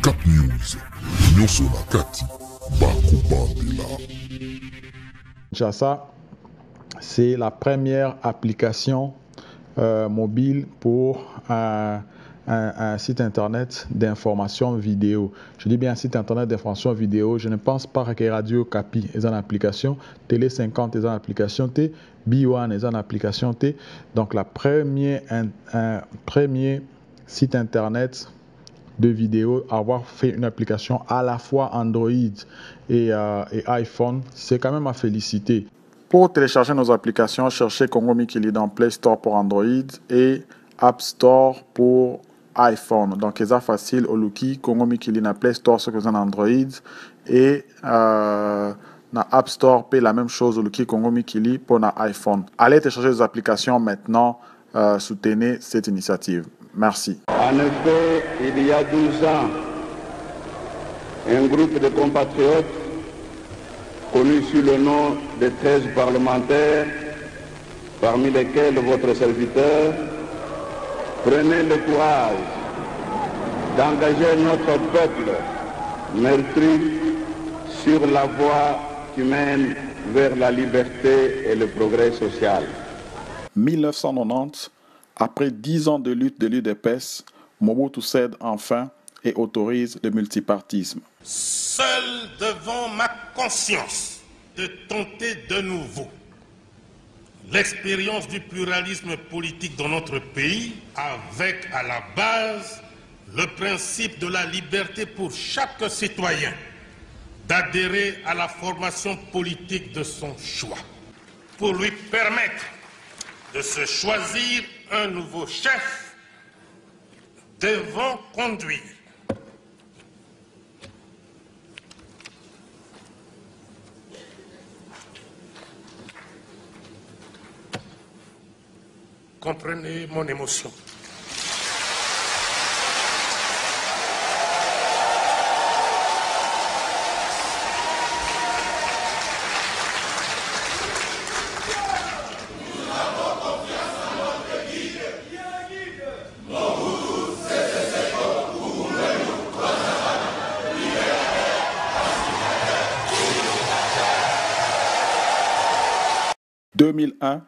Cap News, nyonso na kati, bakobandela. Kinshasa, c'est la première application mobile pour un site internet d'information vidéo. Je dis bien un site internet d'information vidéo. Je ne pense pas que Radio Capi est en application, Télé 50 est en application, B1 est en application. Donc la premier site internet de vidéo à avoir fait une application à la fois Android et iPhone, c'est quand même à féliciter. Pour télécharger nos applications, cherchez Congo Mikili dans Play Store pour Android et App Store pour iPhone. Donc, c'est facile au Luki. Congo Mikili na Play Store, ce que vous en Android. Et na App Store, paye la même chose au Luki Congo Mikili pour na iPhone. Allez télécharger les applications maintenant. Soutenez cette initiative. Merci. En effet, il y a 12 ans, un groupe de compatriotes connu sous le nom de 13 parlementaires, parmi lesquels votre serviteur, prenait le courage d'engager notre peuple meurtri sur la voie qui mène vers la liberté et le progrès social. 1990, après 10 ans de lutte de l'UDPS, Mobutu cède enfin et autorise le multipartisme. Seul devant ma conscience de tenter de nouveau l'expérience du pluralisme politique dans notre pays, avec à la base le principe de la liberté pour chaque citoyen d'adhérer à la formation politique de son choix, pour lui permettre de se choisir un nouveau chef devant conduire comprenez mon émotion. En 2001,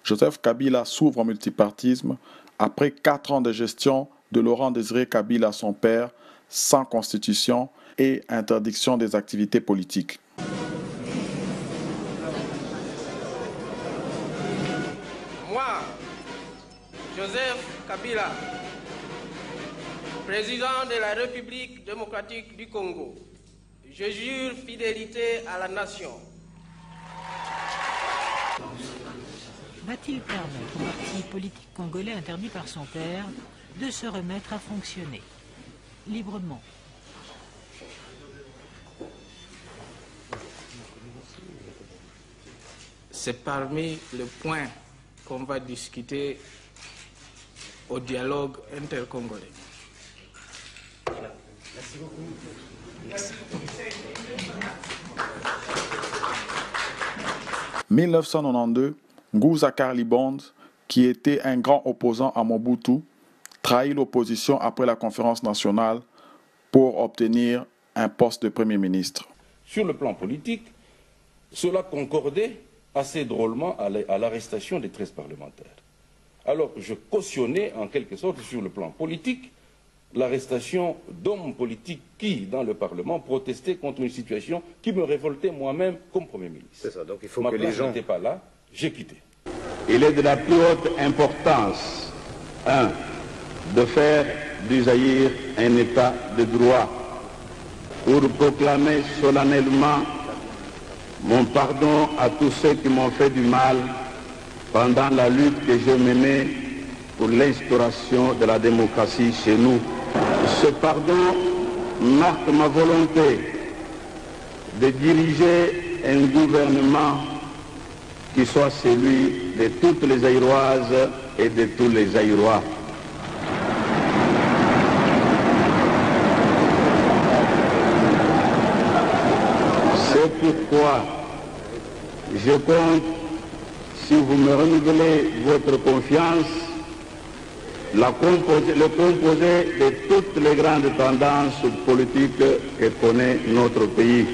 Joseph Kabila s'ouvre au multipartisme après 4 ans de gestion de Laurent Désiré Kabila, son père, sans constitution et interdiction des activités politiques. Moi, Joseph Kabila, président de la République démocratique du Congo, je jure fidélité à la nation. Va-t-il permettre au parti politique congolais interdit par son père de se remettre à fonctionner librement? C'est parmi les points qu'on va discuter au dialogue intercongolais. Merci beaucoup. Merci. 1992, Ngouza Karlibond, qui était un grand opposant à Mobutu, trahit l'opposition après la conférence nationale pour obtenir un poste de Premier ministre. Sur le plan politique, cela concordait assez drôlement à l'arrestation des 13 parlementaires. Alors je cautionnais en quelque sorte sur le plan politique l'arrestation d'hommes politiques qui, dans le Parlement, protestaient contre une situation qui me révoltait moi-même comme Premier ministre. C'est ça, donc il faut Ma que place les gens... n'était pas là, j'ai quitté. Il est de la plus haute importance, 1. de faire du Zaïre un État de droit, pour proclamer solennellement mon pardon à tous ceux qui m'ont fait du mal pendant la lutte que j'ai menée pour l'instauration de la démocratie chez nous. Ce pardon marque ma volonté de diriger un gouvernement qui soit celui de toutes les Zaïroises et de tous les Zaïrois. C'est pourquoi je compte, si vous me renouvelez votre confiance, le composé de toutes les grandes tendances politiques que connaît notre pays.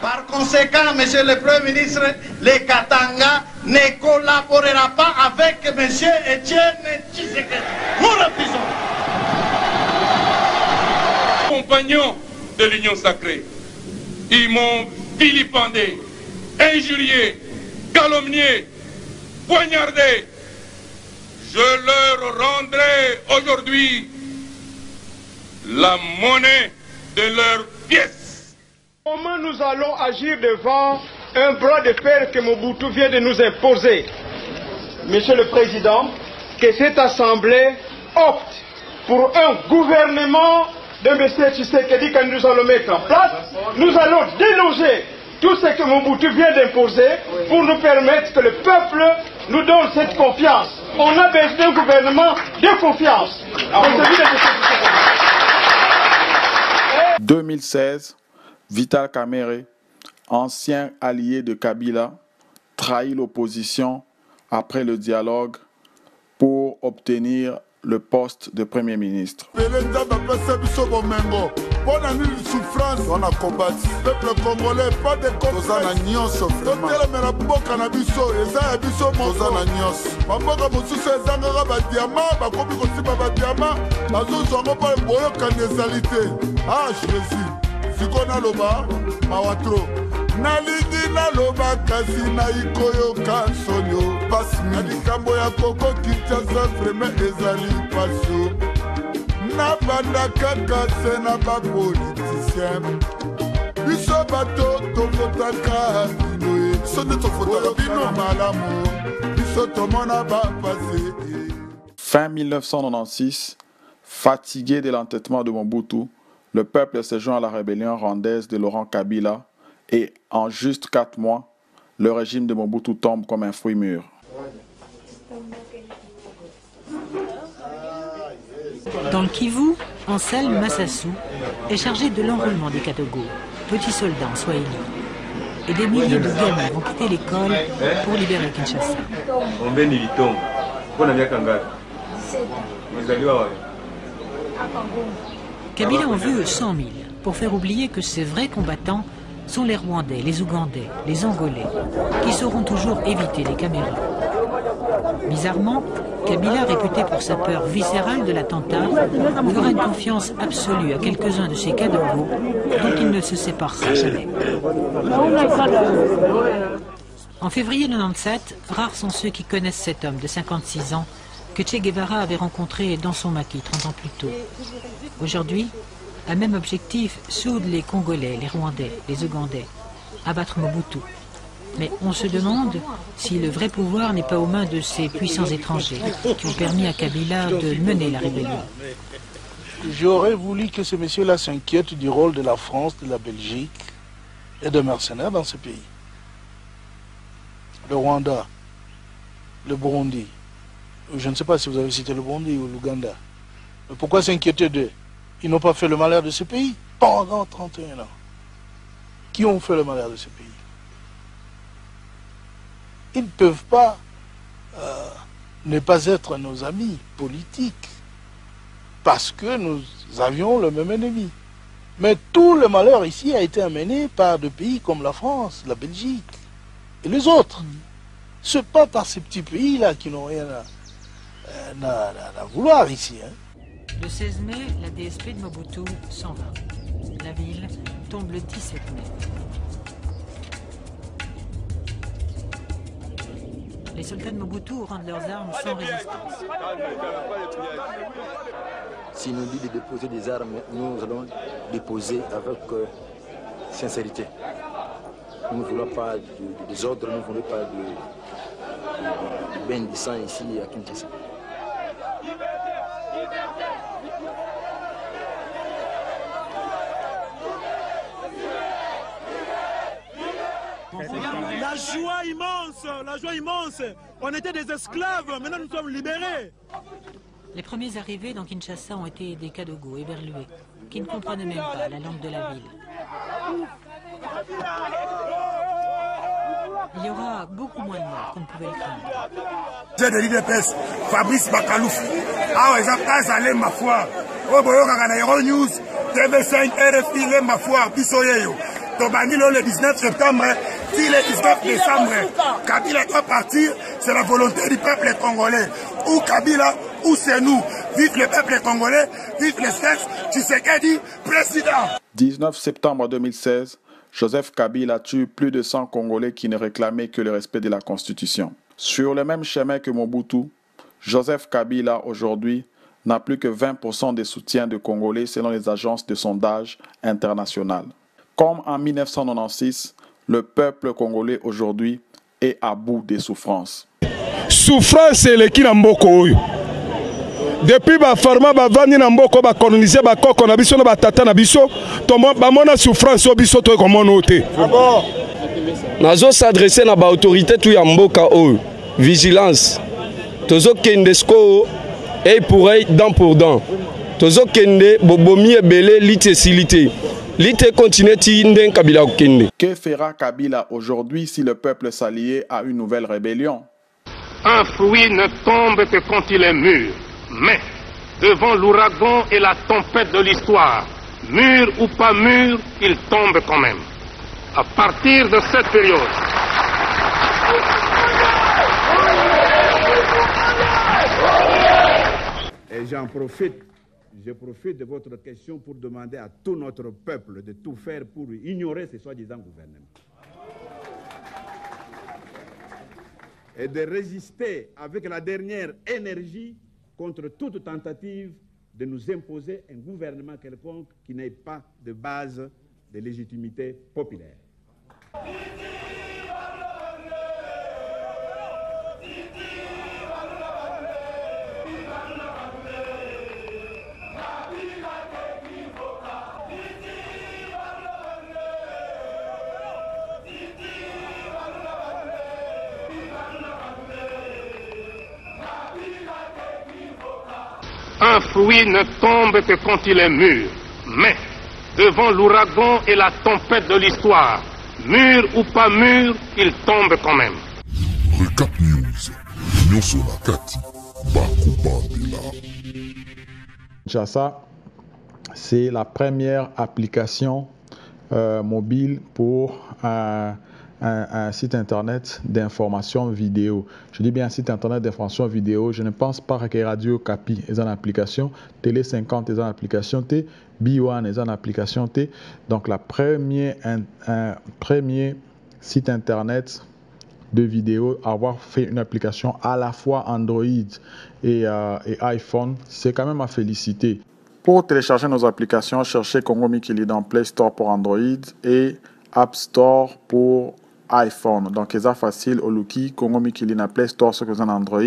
Par conséquent, Monsieur le Premier ministre, le Katanga ne collaborera pas avec Monsieur Etienne Tshisekedi. Nous refusons. Compagnons de l'Union sacrée, ils m'ont vilipendé, injurié, calomnié, poignardé. Je leur rendrai aujourd'hui la monnaie de leurs pièces. Comment nous allons agir devant un bras de fer que Mobutu vient de nous imposer? Monsieur le Président, que cette Assemblée opte pour un gouvernement de M. Tshisekedi que nous allons mettre en place. Nous allons déloger tout ce que Mobutu vient d'imposer pour nous permettre que le peuple nous donne cette confiance. On a besoin d'un gouvernement de confiance. 2016, Vital Kamerhe, ancien allié de Kabila, trahit l'opposition après le dialogue pour obtenir le poste de Premier ministre. nalingi naloba kasi na ikoyoka sonyo pasi likambo ya koko Kinshasa vraiment ezali pasio nabanda kaka se na bapoliticien biso bato tofotaka bino biso nde tofotaka bino malamu biso tomona bapase. Fin 1996, fatigué de l'entêtement de Mobutu, le peuple s'est joint à la rébellion rwandaise de Laurent Kabila et en juste 4 mois, le régime de Mobutu tombe comme un fruit mûr. Dans le Kivu, Anselme Massassou est chargé de l'enrôlement des Katogo, petits soldats en Swahili. Et des milliers de gamins vont quitter l'école pour libérer Kinshasa. Kabila en veut 100 000 pour faire oublier que ces vrais combattants sont les Rwandais, les Ougandais, les Angolais, qui sauront toujours éviter les caméras. Bizarrement, Kabila, réputé pour sa peur viscérale de l'attentat, fera une confiance absolue à quelques-uns de ses Kadogo dont il ne se séparera jamais. En février 1997, rares sont ceux qui connaissent cet homme de 56 ans que Che Guevara avait rencontré dans son maquis 30 ans plus tôt. Aujourd'hui, un même objectif soude les Congolais, les Rwandais, les Ougandais, abattre Mobutu. Mais on se demande si le vrai pouvoir n'est pas aux mains de ces puissants étrangers qui ont permis à Kabila de mener la rébellion. J'aurais voulu que ce monsieur-là s'inquiète du rôle de la France, de la Belgique et de mercenaires dans ce pays. Le Rwanda, le Burundi, je ne sais pas si vous avez cité le Burundi ou l'Ouganda. Mais pourquoi s'inquiéter d'eux? Ils n'ont pas fait le malheur de ce pays pendant 31 ans. Qui ont fait le malheur de ce pays? Ils ne peuvent pas ne pas être nos amis politiques parce que nous avions le même ennemi. Mais tout le malheur ici a été amené par des pays comme la France, la Belgique et les autres. Ce n'est pas par ces petits pays-là qui n'ont rien à vouloir ici. Hein. Le 16 mai, la DSP de Mobutu s'en va. La ville tombe le 17 mai. Les soldats de Mobutu rendent leurs armes sans résistance. S'il nous dit de déposer des armes, nous allons déposer avec sincérité. Nous ne voulons pas de désordre, nous ne voulons pas de bain de sang ici à Kinshasa. La joie immense. On était des esclaves, maintenant nous sommes libérés. Les premiers arrivés dans Kinshasa ont été des Kadogo éberlués, qui ne comprenaient même pas la langue de la ville. Il y aura beaucoup moins de morts qu'on ne pouvait le craindre. J'ai de l'IDPS, Fabrice Bakalouf. Ah ouais, j'ai ma foi. Oh, boyo, kaka Euro News, TV5, RFI, les ma foi, Bissoyeyo. Tobanilo le 19 septembre, si le 19 décembre, Kabila doit partir, c'est la volonté du peuple congolais. Ou Kabila, ou c'est nous. Vive le peuple congolais, vive le sexe, Tshisekedi, président. 19 septembre 2016, Joseph Kabila tue plus de 100 Congolais qui ne réclamaient que le respect de la Constitution. Sur le même chemin que Mobutu, Joseph Kabila aujourd'hui n'a plus que 20% des soutiens de Congolais selon les agences de sondage internationales. Comme en 1996, le peuple congolais aujourd'hui est à bout des souffrances. Souffrance c'est le Kinamboko. Depuis ba farma ba vani na mboko ba coloniser ba koko na biso na ba tata na biso tomo ba mona souffrance o biso to comme noté. Nazo s'adresser na ba autorité tout ya mboka o vigilance. Tozo kendesko et pour œil dent pour dent. Tozo kende bobomi ebele lite silité. Lite continue ti nden Kabila kende. Que fera Kabila aujourd'hui si le peuple s'alliait à une nouvelle rébellion? Un fruit ne tombe que quand il est mûr. Mais, devant l'ouragan et la tempête de l'histoire, mûr ou pas mûr, il tombe quand même. À partir de cette période, et je profite de votre question pour demander à tout notre peuple de tout faire pour ignorer ces soi-disant gouvernements. Et de résister avec la dernière énergie contre toute tentative de nous imposer un gouvernement quelconque qui n'ait pas de base de légitimité populaire. un fruit ne tombe que quand il est mûr. Mais, devant l'ouragan et la tempête de l'histoire, mûr ou pas mûr, il tombe quand même. Recap News, Nyonso Nakati, Bakubandela. Kinshasa, c'est la première application mobile pour un site internet d'information vidéo. Je dis bien un site internet d'information vidéo. Je ne pense pas que Radio Kapi est en application, Télé 50 est en application, B1 est en application. Donc la premier site internet de vidéo à avoir fait une application à la fois Android et iPhone, c'est quand même à féliciter. Pour télécharger nos applications, cherchez Congo Mikili dans Play Store pour Android et App Store pour iPhone. Donc, c'est facile. Oluki, Congo Mikili na Play Store, ce que vous avez en Android.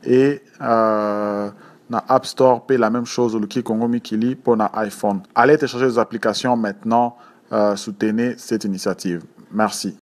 Et na App Store, paye la même chose. Oluki, Congo Mikili pour na iPhone. Allez télécharger les applications maintenant. Soutenez cette initiative. Merci.